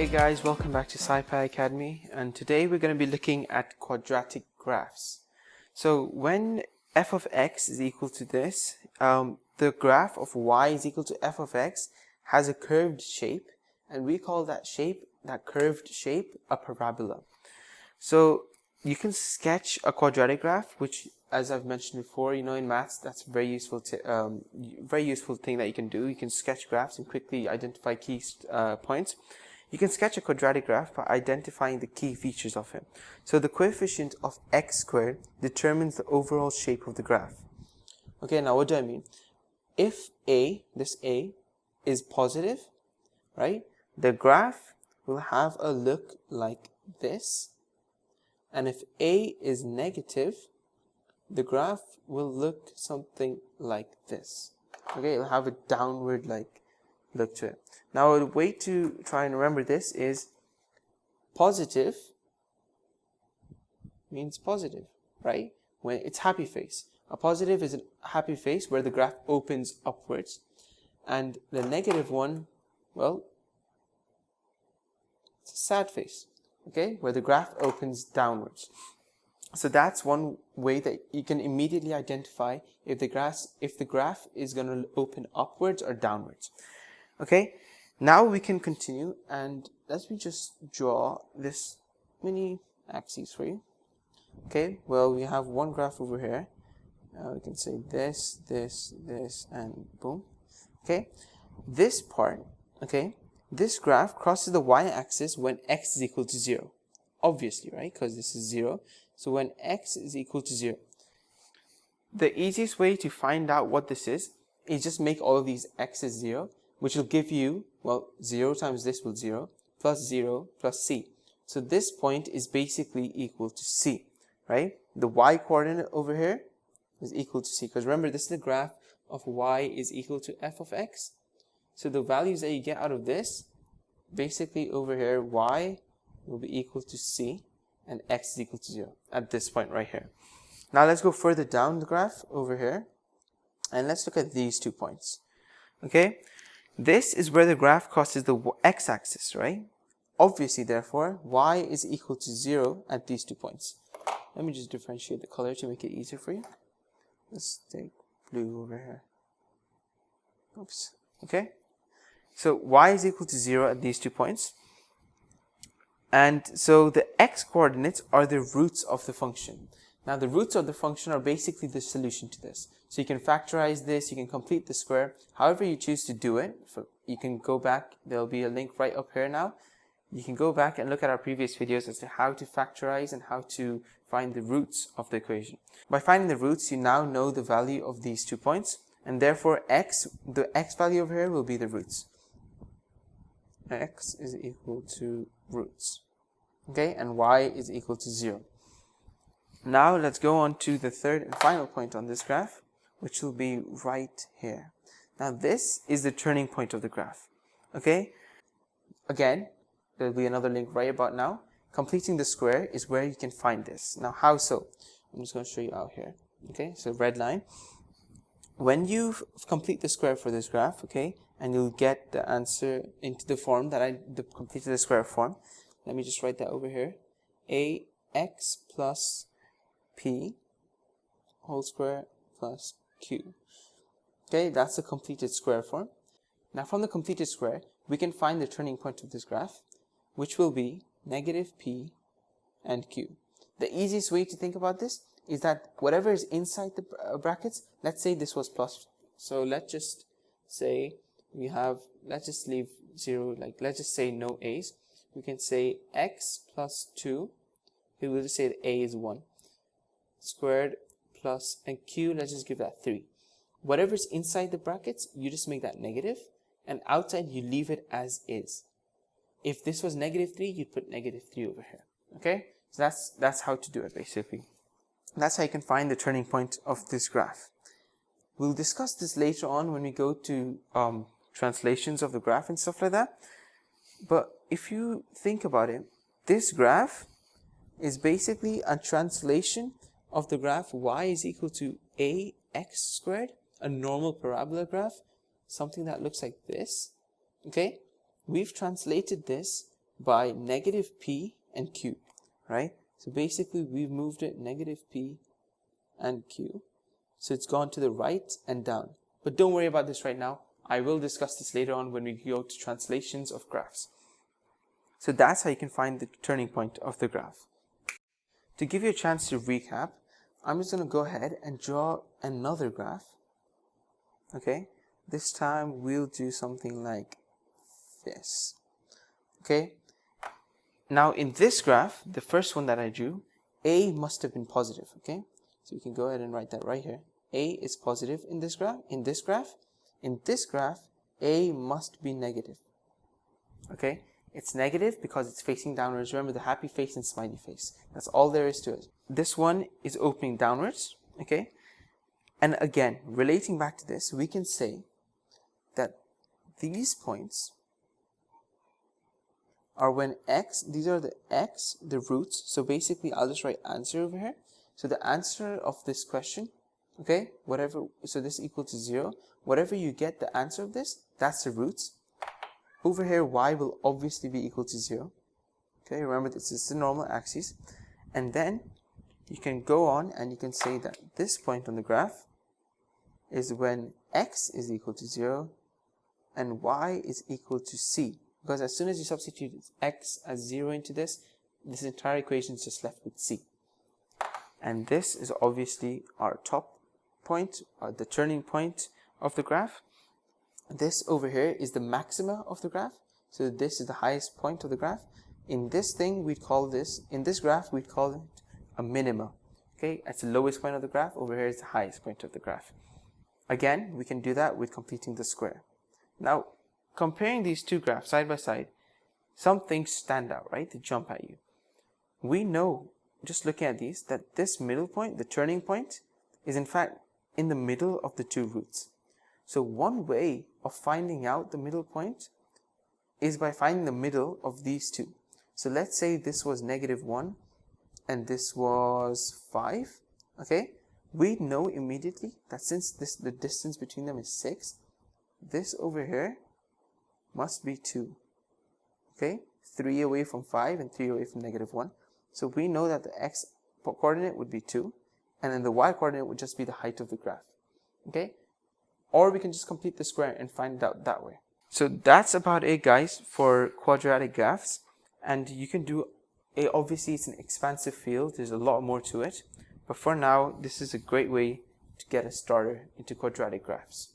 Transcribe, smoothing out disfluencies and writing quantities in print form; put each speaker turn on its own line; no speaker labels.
Hey guys, welcome back to SciPi Academy, and today we're going to be looking at quadratic graphs. So when f of x is equal to this, the graph of y is equal to f of x has a curved shape, and we call that curved shape, a parabola. So you can sketch a quadratic graph, which, as I've mentioned before, in maths, that's a very useful thing that you can do. You can sketch graphs and quickly identify key points. You can sketch a quadratic graph by identifying the key features of it. So the coefficient of x squared determines the overall shape of the graph. Okay, now what do I mean? If this a is positive, right, the graph will have a look like this. And if a is negative, the graph will look something like this. Okay, it'll have a downward look to it. Now, a way to try and remember this is positive means positive, right? When it's happy face. A positive is a happy face where the graph opens upwards. And the negative one, well, it's a sad face, okay, where the graph opens downwards. So that's one way that you can immediately identify if the graph is going to open upwards or downwards. Okay, now we can continue, and let me just draw this mini axis for you. Okay, well, we have one graph over here. We can say this, and boom. Okay, this part, okay, this graph crosses the y-axis when x is equal to 0. Obviously, right, because this is 0. So when x is equal to 0. The easiest way to find out what this is just make all of these x's 0, which will give you, well, 0 times this will 0, plus 0, plus c. So this point is basically equal to c, right? The y coordinate over here is equal to c, because remember, this is the graph of y is equal to f of x. So the values that you get out of this, basically over here, y will be equal to c, and x is equal to 0 at this point right here. Now let's go further down the graph over here, and let's look at these 2 points. Okay, this is where the graph crosses the x-axis, right? Obviously, therefore, y is equal to 0 at these 2 points. Let me just differentiate the color to make it easier for you. Let's take blue over here. Oops. Okay, so y is equal to 0 at these 2 points. And so the x coordinates are the roots of the function. Now the roots of the function are basically the solution to this. So you can factorize this, you can complete the square, however you choose to do it. You can go back, there'll be a link right up here now. You can go back and look at our previous videos as to how to factorize and how to find the roots of the equation. By finding the roots, you now know the value of these 2 points, and therefore the x value over here will be the roots. X is equal to roots. Okay, and y is equal to 0. Now let's go on to the third and final point on this graph, which will be right here. Now this is the turning point of the graph. Okay, again, there'll be another link right about now. Completing the square is where you can find this. Now how so? I'm just going to show you out here. Okay, so red line. When you complete the square for this graph, okay, and you'll get the answer into the form that I completed the square form. Let me just write that over here. Ax plus p whole square plus q. Okay, that's the completed square form. Now from the completed square, we can find the turning point of this graph, which will be negative p and q. The easiest way to think about this is that whatever is inside the brackets, let's say this was plus. So let's just say let's just leave 0, let's just say no a's. We can say x plus 2, we will just say that a is 1, squared plus, and q, let's just give that 3. Whatever's inside the brackets, you just make that negative, and outside you leave it as is. If this was negative 3, you'd put negative 3 over here. Okay, so that's how to do it basically. That's how you can find the turning point of this graph. We'll discuss this later on when we go to translations of the graph and stuff like that. But if you think about it, this graph is basically a translation of the graph y is equal to ax squared, a normal parabola graph, something that looks like this. Okay, we've translated this by negative p and q, right? So basically we've moved it negative p and q. So it's gone to the right and down. But don't worry about this right now. I will discuss this later on when we go to translations of graphs. So that's how you can find the turning point of the graph. To give you a chance to recap, I'm just going to go ahead and draw another graph. Okay, this time we'll do something like this. Okay, now in this graph, the first one that I drew, A must have been positive. Okay, so you can go ahead and write that right here. A is positive in this graph. In this graph, A must be negative. Okay, it's negative because it's facing downwards. Remember the happy face and smiley face. That's all there is to it. This one is opening downwards. Okay, and again, relating back to this, we can say that these points are when x, these are the roots. So basically, I'll just write answer over here. So the answer of this question, okay, whatever, so this equal to 0. Whatever you get the answer of this, that's the roots. Over here, y will obviously be equal to 0. Okay, remember this is the normal axis. And then you can go on and you can say that this point on the graph is when x is equal to 0 and y is equal to c. Because as soon as you substitute x as 0 into this entire equation is just left with c. And this is obviously our top point, or the turning point of the graph. This over here is the maxima of the graph. So this is the highest point of the graph. In this thing, we'd call this, in this graph, we'd call it a minima. Okay, that's the lowest point of the graph. Over here is the highest point of the graph. Again, we can do that with completing the square. Now, comparing these two graphs side by side, some things stand out, right? They jump at you. We know, just looking at these, that this middle point, the turning point, is in fact in the middle of the two roots. So one way of finding out the middle point is by finding the middle of these two. So let's say this was -1 and this was 5. Okay, we know immediately that since the distance between them is 6, this over here must be 2. Okay, 3 away from 5 and 3 away from -1. So we know that the x coordinate would be 2, and then the y coordinate would just be the height of the graph. Okay, or we can just complete the square and find it out that way. So that's about it, guys, for quadratic graphs. And you can do obviously it's an expansive field, there's a lot more to it, but for now this is a great way to get a starter into quadratic graphs.